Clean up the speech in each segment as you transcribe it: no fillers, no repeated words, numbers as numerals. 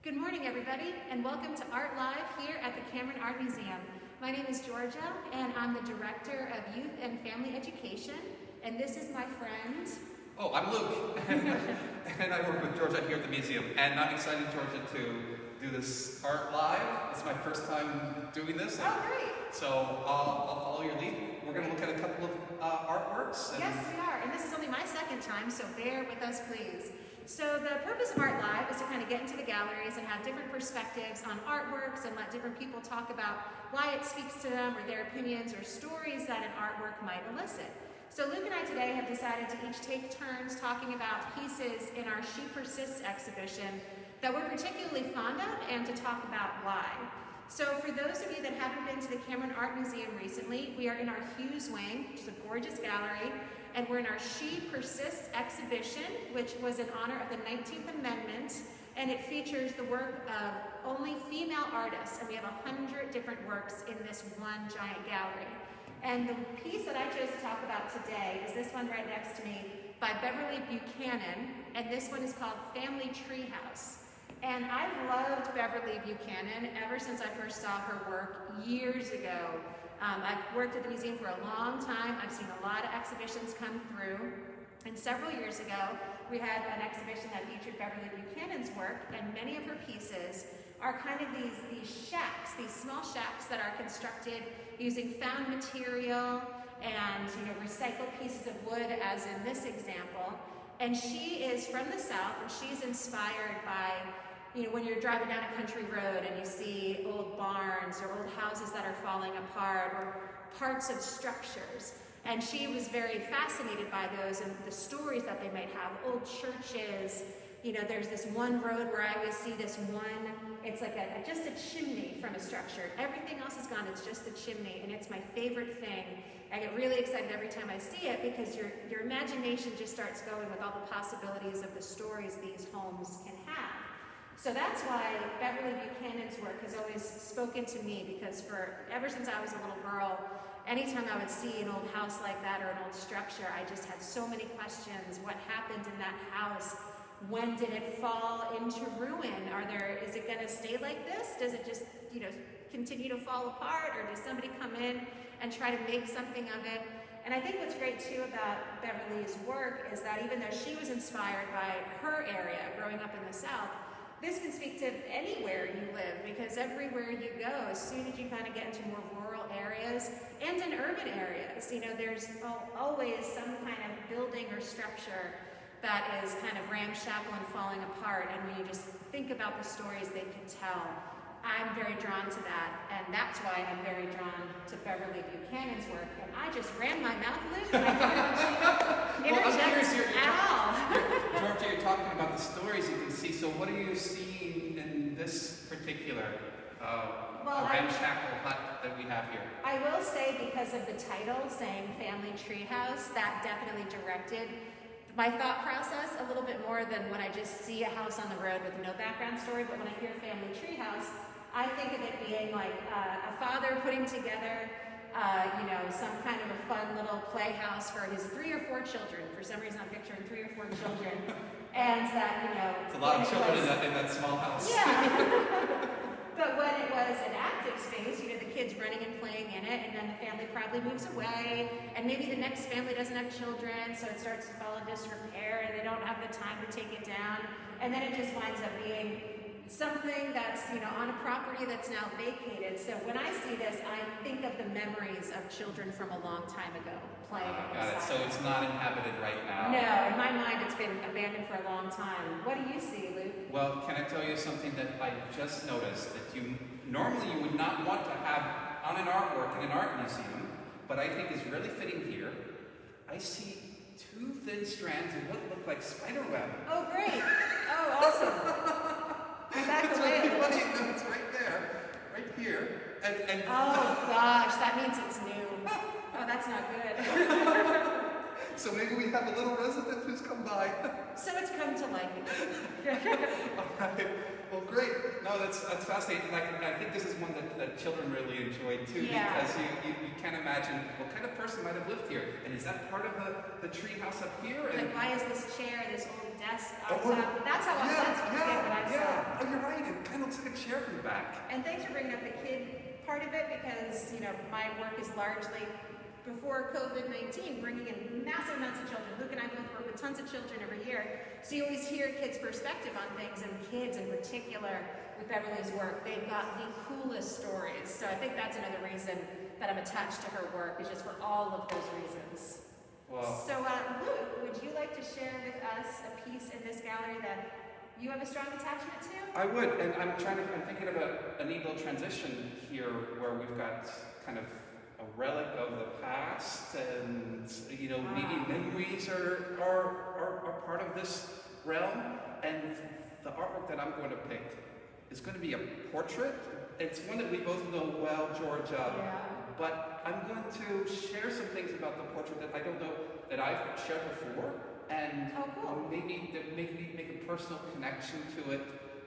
Good morning, everybody, and welcome to Art Live here at the Cameron Art Museum. My name is Georgia, and I'm the Director of Youth and Family Education, and this is my friend. Oh, I'm Luke, and I work with Georgia here at the museum, and I'm excited, Georgia, to do this Art Live. It's my first time doing this. Oh, great! So I'll follow your lead. We're going to look at a couple of artworks. Yes, we are, and this is only my second time, so bear with us, please. So the purpose of Art Live is to kind of get into the galleries and have different perspectives on artworks and let different people talk about why it speaks to them or their opinions or stories that an artwork might elicit. So Luke and I today have decided to each take turns talking about pieces in our She Persists exhibition that we're particularly fond of and to talk about why. So for those of you that haven't been to the Cameron Art Museum recently, we are in our Hughes Wing, which is a gorgeous gallery, and we're in our She Persists exhibition, which was in honor of the 19th Amendment, and it features the work of only female artists, and we have 100 different works in this one giant gallery. And the piece that I chose to talk about today is this one right next to me by Beverly Buchanan, and this one is called Family Treehouse. And I've loved Beverly Buchanan ever since I first saw her work years ago. I've worked at the museum for a long time. I've seen a lot of exhibitions come through. And several years ago, we had an exhibition that featured Beverly Buchanan's work, and many of her pieces are kind of these shacks, these small shacks that are constructed using found material and recycled pieces of wood, as in this example. And she is from the South, and she's inspired by when you're driving down a country road and you see old barns or old houses that are falling apart or parts of structures. And she was very fascinated by those and the stories that they might have. Old churches, there's this one road where I always see this one, it's like just a chimney from a structure. Everything else is gone, it's just the chimney, and it's my favorite thing. I get really excited every time I see it because your imagination just starts going with all the possibilities of the stories these homes can have. So that's why Beverly Buchanan's work has always spoken to me, because ever since I was a little girl, anytime I would see an old house like that or an old structure, I just had so many questions. What happened in that house? When did it fall into ruin? Is it going to stay like this? Does it just, continue to fall apart, or does somebody come in and try to make something of it? And I think what's great too about Beverly's work is that even though she was inspired by her area growing up in the South, this can speak to anywhere you live, because everywhere you go, as soon as you kind of get into more rural areas and in urban areas, there's always some kind of building or structure that is kind of ramshackle and falling apart. And when you just think about the stories they could tell, I'm very drawn to that, and that's why I'm very drawn to Beverly Buchanan's work. And I just ran my mouth, Luke, and I didn't interject at all. Georgia, you're talking about the stories you can see, so what are you seeing in this particular ramshackle hut that we have here? I will say, because of the title saying Family Treehouse, that definitely directed my thought process a little bit more than when I just see a house on the road with no background story. But when I hear Family Treehouse, I think of it being like a father putting together some kind of a fun little playhouse for his 3 or 4 children. For some reason I'm picturing 3 or 4 children. And that, it's a lot of children in that small house. Yeah. But when it was an active space, the kids running and playing in it, and then the family probably moves away, and maybe the next family doesn't have children, so it starts to fall in disrepair, and they don't have the time to take it down, and then it just winds up being something that's, on a property that's now vacated. So when I see this, I think of the memories of children from a long time ago playing. Got it. So it's not inhabited right now? No, in my mind it's been abandoned for a long time. What do you see, Luke? Well, can I tell you something that I just noticed that normally you would not want to have on an artwork in an art museum, but I think is really fitting here. I see 2 thin strands of what look like spider web. Oh, great. Oh, awesome. I'm back It's away. really funny. No, it's right there, right here. And oh gosh, that memes it's new. Oh, that's not good. So maybe we have a little resident who's come by. So it's come to life again. All right. Well, great. No, that's fascinating. I think this is one that children really enjoyed too, because you can't imagine what kind of person might have lived here. And is that part of the tree house up here? And why is this chair, this old desk on top? That's how I saw it. Oh, you're right. It looks like a chair from the back. And thanks for bringing up the kid part of it, because, you know, my work is largely, before COVID-19, bringing in massive amounts of children. Luke and I both work with tons of children every year. So you always hear kids' perspective on things, and kids in particular, with Beverly's work, they've got the coolest stories. So I think that's another reason that I'm attached to her work, is just for all of those reasons. Well, So Luke, would you like to share with us a piece in this gallery that you have a strong attachment to? I would, and I'm thinking of a neat little transition here where we've got kind of a relic of the past, and you know, maybe memories are part of this realm. And the artwork that I'm going to pick is going to be a portrait. It's one that we both know well, Georgia. Yeah. But I'm going to share some things about the portrait that I don't know that I've shared before, and maybe make a personal connection to it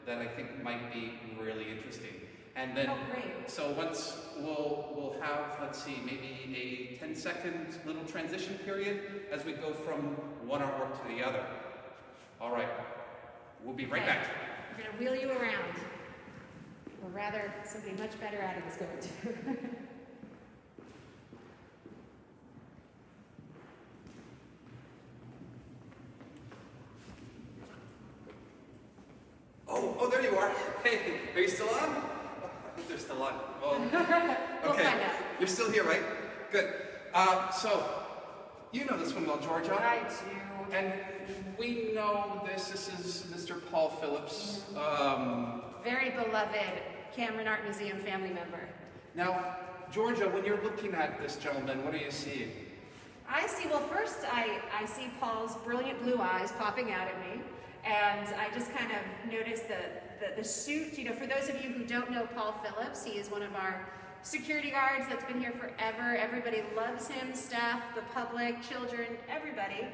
that I think might be really interesting. And then, so once we'll have, let's see, maybe a 10-second little transition period as we go from one artwork to the other. All right, we'll be right back. We're going to wheel you around. Or rather, somebody much better at it is going to. Oh, there you are. Hey, are you still on? I think they're still on. Well, We'll okay. find out. You're still here, right? Good. So, you know this one well, Georgia. I do. And we know this. This is Mr. Paul Phillips. Very beloved Cameron Art Museum family member. Now, Georgia, when you're looking at this gentleman, what are you seeing? I see, well, first I see Paul's brilliant blue eyes popping out at me. And I just kind of noticed the suit. You know, for those of you who don't know Paul Phillips, he is one of our security guards that's been here forever. Everybody loves him, staff, the public, children, everybody.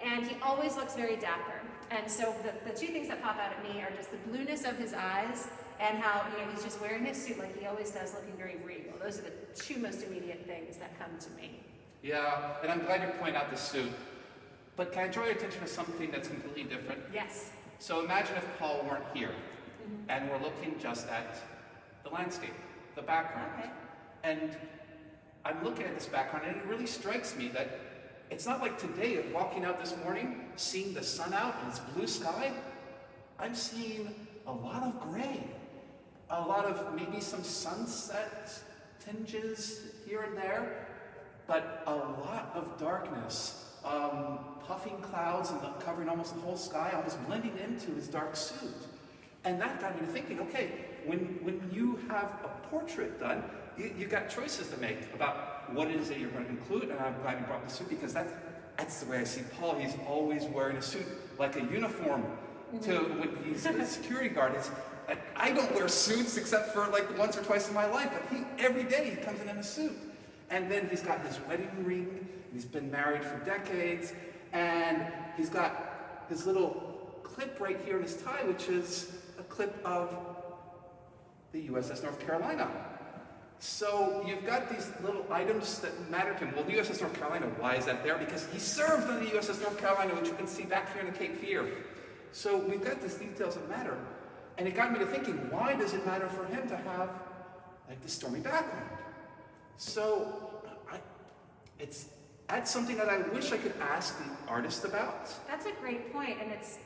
And he always looks very dapper. And so the two things that pop out at me are just the blueness of his eyes and how, you know, he's just wearing his suit like he always does, looking very regal. Those are the two most immediate things that come to me. Yeah, and I'm glad you point out the suit. But can I draw your attention to something that's completely different? Yes. So imagine if Paul weren't here, and we're looking just at the landscape, the background. Okay. And I'm looking at this background, and it really strikes me that it's not like today, walking out this morning, seeing the sun out and it's blue sky. I'm seeing a lot of gray, a lot of maybe some sunset tinges here and there, but a lot of darkness. Puffing clouds and covering almost the whole sky, almost blending into his dark suit. And that got me to thinking, okay, when you have a portrait done, you've got choices to make about what it is that you're going to include. And I'm glad you brought the suit, because that's the way I see Paul. He's always wearing a suit, like a uniform to when he's a security guard. It's like, I don't wear suits except for like once or twice in my life, but every day he comes in a suit. And then he's got his wedding ring. He's been married for decades, and he's got his little clip right here in his tie, which is a clip of the USS North Carolina. So you've got these little items that matter to him. Well, the USS North Carolina, why is that there? Because he served on the USS North Carolina, which you can see back here in the Cape Fear. So we've got these details that matter. And it got me to thinking, why does it matter for him to have like this stormy background? So that's something that I wish I could ask the artist about. That's a great point, and it's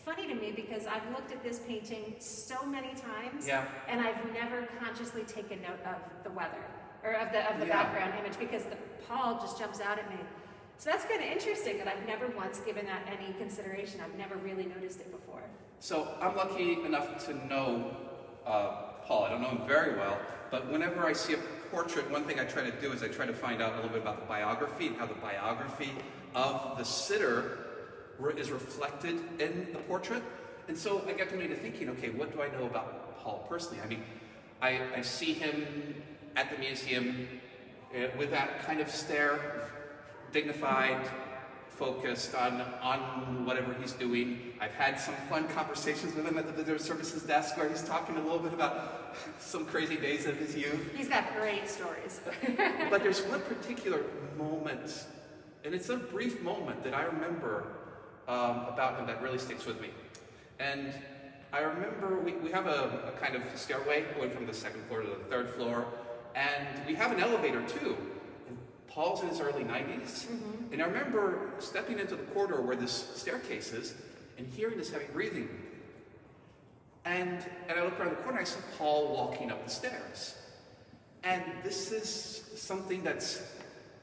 funny to me because I've looked at this painting so many times, and I've never consciously taken note of the weather or of the background image, because Paul just jumps out at me. So that's kind of interesting that I've never once given that any consideration. I've never really noticed it before. So I'm lucky enough to know Paul. I don't know him very well, but whenever I see a portrait, one thing I try to do is I try to find out a little bit about the biography and how the biography of the sitter is reflected in the portrait. And so I got me to thinking, okay, what do I know about Paul personally? I mean, I see him at the museum with that kind of stare, dignified, focused on whatever he's doing. I've had some fun conversations with him at the visitor services desk where he's talking a little bit about some crazy days of his youth. He's got great stories. But there's one particular moment, and it's a brief moment that I remember about him that really sticks with me. And I remember we have a kind of stairway going from the second floor to the third floor, and we have an elevator too. And Paul's in his early 90s, and I remember stepping into the corridor where this staircase is and hearing this heavy breathing. And I look around the corner, I see Paul walking up the stairs. And this is something that's,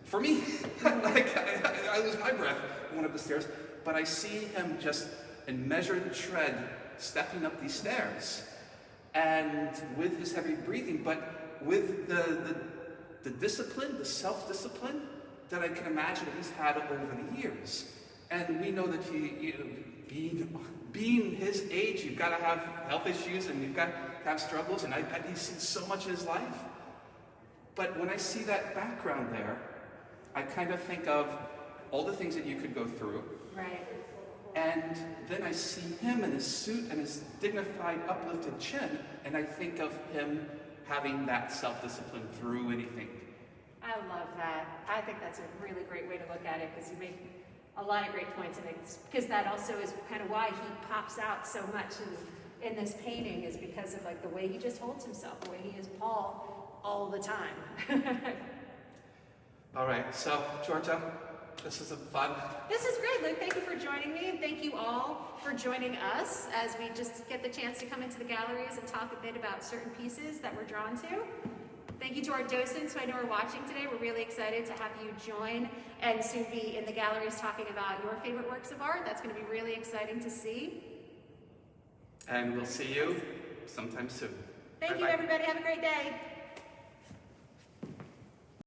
for me, like I lose my breath going up the stairs, but I see him just in measured tread stepping up these stairs. And with his heavy breathing, but with the discipline, the self-discipline that I can imagine that he's had over the years. And we know that being his age, you've got to have health issues and you've got to have struggles, and I bet he's seen so much in his life. But when I see that background there, I kind of think of all the things that you could go through. Right. And then I see him in his suit and his dignified, uplifted chin, and I think of him having that self-discipline through anything. I love that. I think that's a really great way to look at it, because you make a lot of great points, and it's because that also is kind of why he pops out so much in this painting, is because of like the way he just holds himself, the way he is Paul all the time. All right, so Georgia, this is fun. This is great, Luke. Thank you for joining me, and thank you all for joining us as we just get the chance to come into the galleries and talk a bit about certain pieces that we're drawn to. Thank you to our docents who I know are watching today. We're really excited to have you join and soon be in the galleries talking about your favorite works of art. That's going to be really exciting to see. And we'll see you sometime soon. Thank you, everybody. Have a great day.